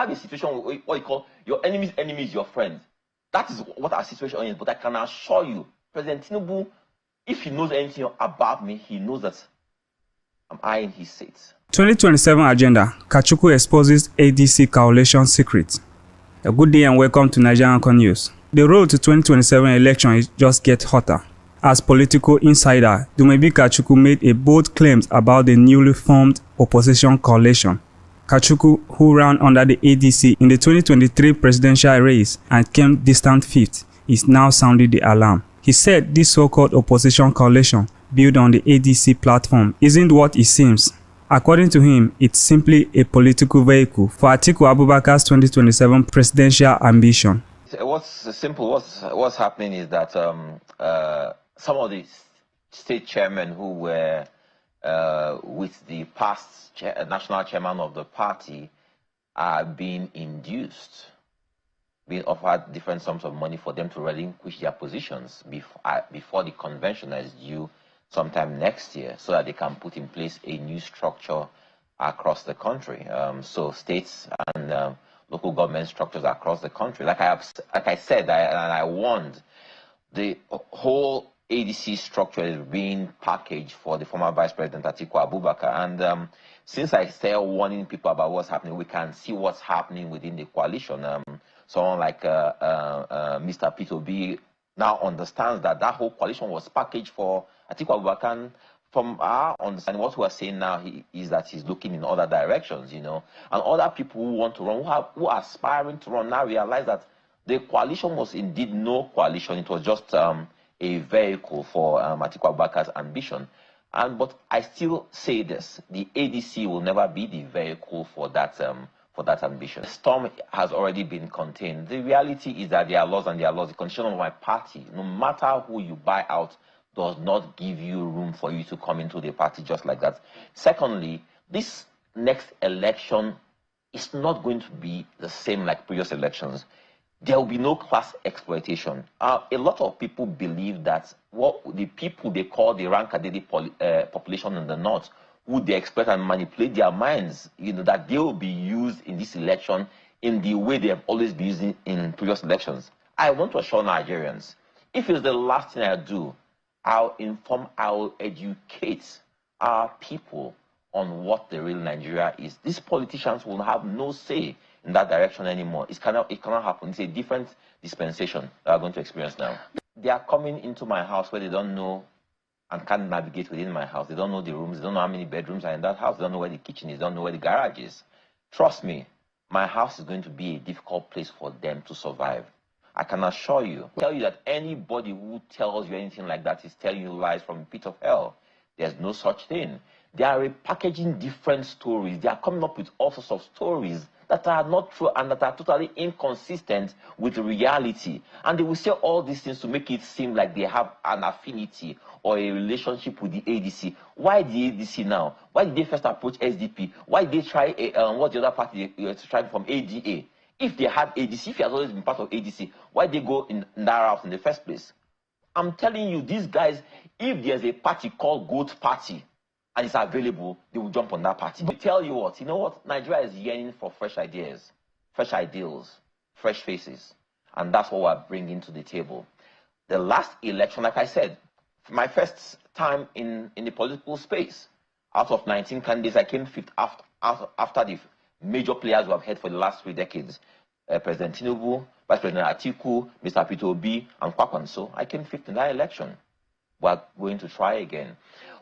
have a situation where what you call your enemy's enemy is your friend. That is what our situation is. But I can assure you, President Tinubu, if he knows anything about me, he knows that I'm eyeing his seat. 2027 agenda. Kachikwu exposes ADC coalition secret. A good day and welcome to Naija News. The road to 2027 election is just get hotter. As political insider, Dumebi Kachikwu made a bold claims about the newly formed opposition coalition. Kachikwu, who ran under the ADC in the 2023 presidential race and came distant fifth, is now sounding the alarm. He said this so-called opposition coalition built on the ADC platform isn't what it seems. According to him, it's simply a political vehicle for Atiku Abubakar's 2027 presidential ambition. What's simple? What's happening is that some of the state chairmen who were with the past national chairman of the party are being induced, being offered different sums of money for them to relinquish their positions before the convention is due sometime next year, so that they can put in place a new structure across the country. So states and local government structures across the country. Like I said, I warned, the whole ADC structure is being packaged for the former Vice President Atiku Abubakar. And since I started warning people about what's happening, we can see what's happening within the coalition. Someone like Mr. P2B now understands that that whole coalition was packaged for Atiku Abubakar. From our understanding, what we are saying now is that he's looking in other directions, you know. And other people who want to run, who are aspiring to run, now realize that the coalition was indeed no coalition. It was just a vehicle for Atiku Abubakar's ambition. But I still say this: the ADC will never be the vehicle for that ambition. The storm has already been contained. The reality is that there are laws and there are laws. The condition of my party, no matter who you buy out, does not give you room for you to come into the party just like that. Secondly, this next election is not going to be the same like previous elections. There will be no class exploitation. A lot of people believe that what the people they call the rank-a-day population in the north, who they exploit and manipulate their minds, you know, that they will be used in this election in the way they have always been used in previous elections. I want to assure Nigerians, if it's the last thing I do, I'll inform, I'll educate our people on what the real Nigeria is. These politicians will have no say in that direction anymore. It cannot happen. It's a different dispensation that we're going to experience now. They are coming into my house where they don't know and can't navigate within my house. They don't know the rooms. They don't know how many bedrooms are in that house. They don't know where the kitchen is. They don't know where the garage is. Trust me, my house is going to be a difficult place for them to survive. I can assure you, tell you that anybody who tells you anything like that is telling you lies from the pit of hell. There's no such thing. They are repackaging different stories. They are coming up with all sorts of stories that are not true and that are totally inconsistent with reality. And they will say all these things to make it seem like they have an affinity or a relationship with the ADC. Why the ADC now? Why did they first approach SDP? Why did they try what the other party tried from ADA? If they had ADC, if he has always been part of ADC, why did they go in that route in the first place? I'm telling you, these guys, if there's a party called Goat Party and it's available, they will jump on that party. But tell you what, you know what? Nigeria is yearning for fresh ideas, fresh ideals, fresh faces. And that's what we're bringing to the table. The last election, like I said, my first time in the political space, out of 19 candidates, I came fifth after the major players who have had for the last 3 decades. President Tinubu, Vice President Atiku, Mr. P2B, and Kwakwan. So I came fifth in that election. We're going to try again.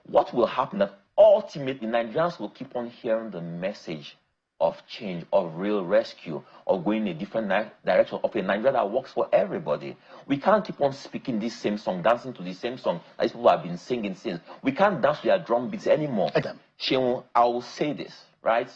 What will happen that ultimately Nigerians will keep on hearing the message of change, of real rescue, of going in a different direction, of a Nigeria that works for everybody. We can't keep on speaking this same song, dancing to the same song that these people have been singing since. We can't dance to their drum beats anymore. Shehu, I will say this, right?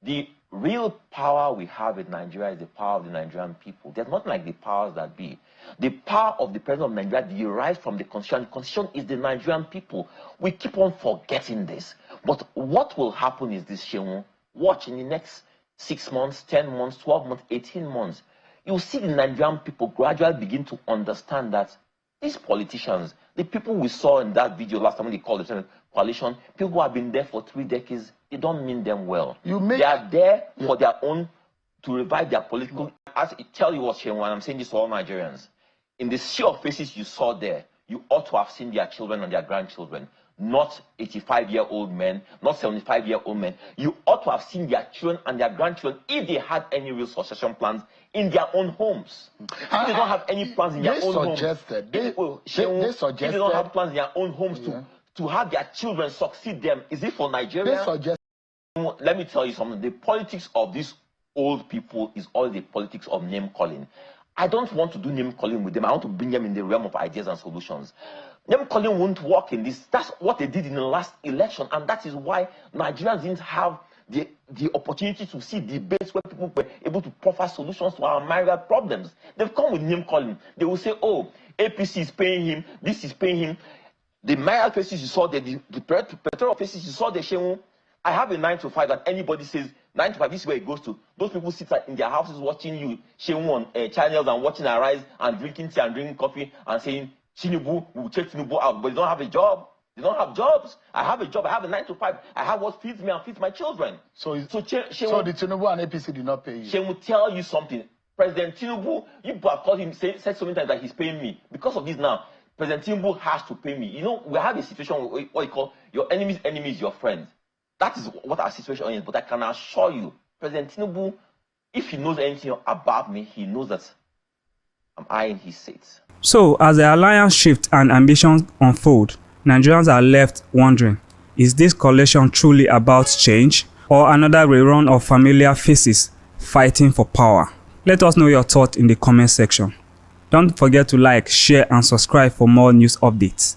The real power we have in Nigeria is the power of the Nigerian people. They're not like the powers that be. The power of the president of Nigeria derives from the constitution. The constitution is the Nigerian people. We keep on forgetting this. But what will happen is this, Shehu. Watch in the next 6 months, 10 months, 12 months, 18 months. You'll see the Nigerian people gradually begin to understand that these politicians, the people we saw in that video last time when they called the coalition, people who have been there for 3 decades, they don't mean them well. They are there for their own to revive their political. As I tell you what, Shehu, and I'm saying this to all Nigerians, in the sea of faces you saw there, you ought to have seen their children and their grandchildren, not 85-year-old men, not 75-year-old men. You ought to have seen their children and their grandchildren if they had any real succession plans in their own homes. If they don't have any plans in their own homes, if they don't have plans in their own homes to have their children succeed them, is it for Nigeria? Let me tell you something. The politics of these old people is all the politics of name calling. I don't want to do name calling with them. I want to bring them in the realm of ideas and solutions. Name calling won't work in this. That's what they did in the last election, and that is why Nigerians didn't have the opportunity to see debates where people were able to proffer solutions to our myriad problems. They've come with name calling. They will say, oh, APC is paying him, this is paying him. The myriad faces you saw there, the petrol faces you saw there, Shehu. I have a 9 to 5 that anybody says 9 to 5, this is where it goes to. Those people sit in their houses watching you, Shehu, on channels and watching Arise and drinking tea and drinking coffee and saying, Tinubu, we'll take Tinubu out, but they don't have a job. They don't have jobs. I have a job. I have a 9 to 5. I have what feeds me and feeds my children. So the Tinubu and APC did not pay you. She will tell you something. President Tinubu, you have called him, said so many times that he's paying me. Because of this now, President Tinubu has to pay me. You know, we have a situation where what you call your enemy's enemy is your friend. That is what our situation is. But I can assure you, President Tinubu, if he knows anything about me, he knows that I'm eyeing his seats. So, as the alliance shift and ambitions unfold, Nigerians are left wondering, is this coalition truly about change or another rerun of familiar faces fighting for power? Let us know your thoughts in the comment section. Don't forget to like, share and subscribe for more news updates.